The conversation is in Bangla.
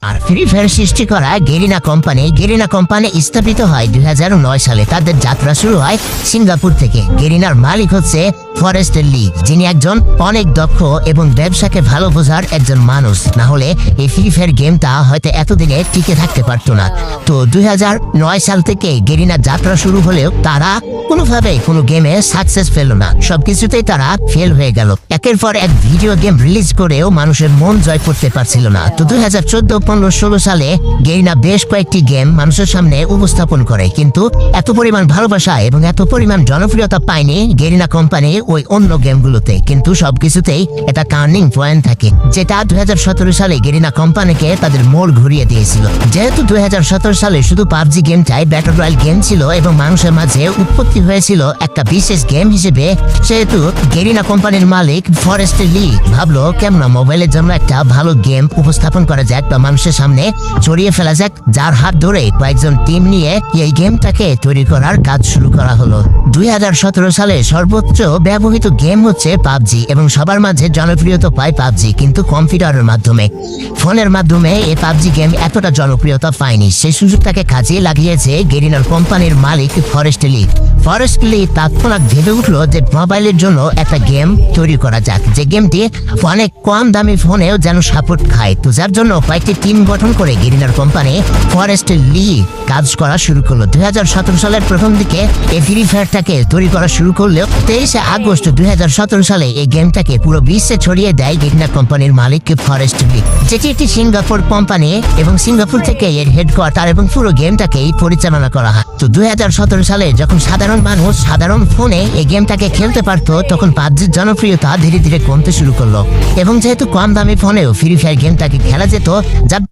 আর ফ্রি ফায়ার সৃষ্টি করা গেরিনা কোম্পানি স্থাপিত হয় 2009 সালে। তাদের যাত্রা শুরু হয় সিঙ্গাপুর থেকে। গেরিনার মালিক হচ্ছে ফরেস্ট লি, যিনি একজন অনেক দক্ষ এবং ব্যবসাকে ভালো বোঝার একজন মানুষ। না হলে এই ফ্রি ফায়ার গেমটা হয়তো এতদিনে টিকে থাকতে পারতো না। তো 2009 সাল থেকে গেরিনার যাত্রা শুরু হলেও তারা কোনোভাবে কোনো গেমে সাকসেস পেল না। সবকিছুতেই তারা ফেল হয়ে গেল। একের পর এক ভিডিও গেম রিলিজ করেও মানুষের মন জয় করতে পারছিল না। তো 2014, 15, 16 সালে গেরিনা বেশ কয়েকটি গেম মানুষের সামনে উপস্থাপন করে, কিন্তু এত পরিমাণ ভালোবাসা এবং এত পরিমাণ জনপ্রিয়তা পায়নি গেরিনা কোম্পানির ওই অন্য গেমগুলোতে। কিন্তু সবকিছুতেই একটা টার্নিং পয়েন্ট থাকে, যেটা 2017 সালে গেরিনা কোম্পানিকে তাদের মোড় ঘুরিয়ে দিয়েছিল। যেহেতু 2017 সালে শুধু পাবজি গেমটাই ব্যাটল রয়্যাল গেম ছিল এবং মানুষের মাঝে উৎপত্তি হয়েছিল একটা বিশেষ গেম হিসেবে, সেহেতু গেরিনা কোম্পানির মালিক ফরেস্ট লি ভাবলো কেমন মোবাইলের জন্য একটা ভালো গেম উপস্থাপন করা যাক বা মানুষের সামনে ছড়িয়ে ফেলা যাক, যার হাত ধরে কয়েকজন টিম নিয়ে এই গেমটাকে তৈরি করার কাজ শুরু করা হলো। 2017 সালে সর্বোচ্চ ব্যবহৃত গেম হচ্ছে পাবজি এবং সবার মাঝে জনপ্রিয়তা পায় পাবজি, কিন্তু কম্পিউটারের মাধ্যমে, ফোনের মাধ্যমে এই পাবজি গেম এতটা জনপ্রিয়তা পায়নি। সেই সুযোগটাকে কাজে লাগিয়েছে গেরিনার কোম্পানির মালিক ফরেস্ট লি তৎক্ষণাৎ ভেবে উঠলো যে মোবাইলের জন্য একটা গেম তৈরি করা যাক, যে গেমটি অনেক কম দামি ফোনেও যেন সাপোর্ট খায়। তো যার জন্য কয়েকটি টিম গঠন করে গেরিনার কোম্পানি ফরেস্ট লি কাজ করা শুরু করলো। 2017 সালের প্রথম দিকে এই ফ্রি ফায়ারটাকে তৈরি করা শুরু করলেও 23 আগস্ট 2017 সালে এই গেমটাকে পুরো বিশ্বে ছড়িয়ে দেয় গেরিনা কোম্পানির মালিক ফরেস্ট লি, যেটি একটি সিঙ্গাপুর কোম্পানি এবং সিঙ্গাপুর থেকে এর হেডকোয়ার্টার এবং পুরো গেমটাকেই পরিচালনা করা হয়। তো 2017 সালে যখন সাধারণ মানুষ সাধারণ ফোনে এই গেমটাকে খেলতে পারতো, তখন পাবজির জনপ্রিয়তা ধীরে ধীরে কমতে শুরু করলো এবং যেহেতু কম দামি ফোনেও ফ্রি ফায়ার গেমটাকে খেলা যেত, যার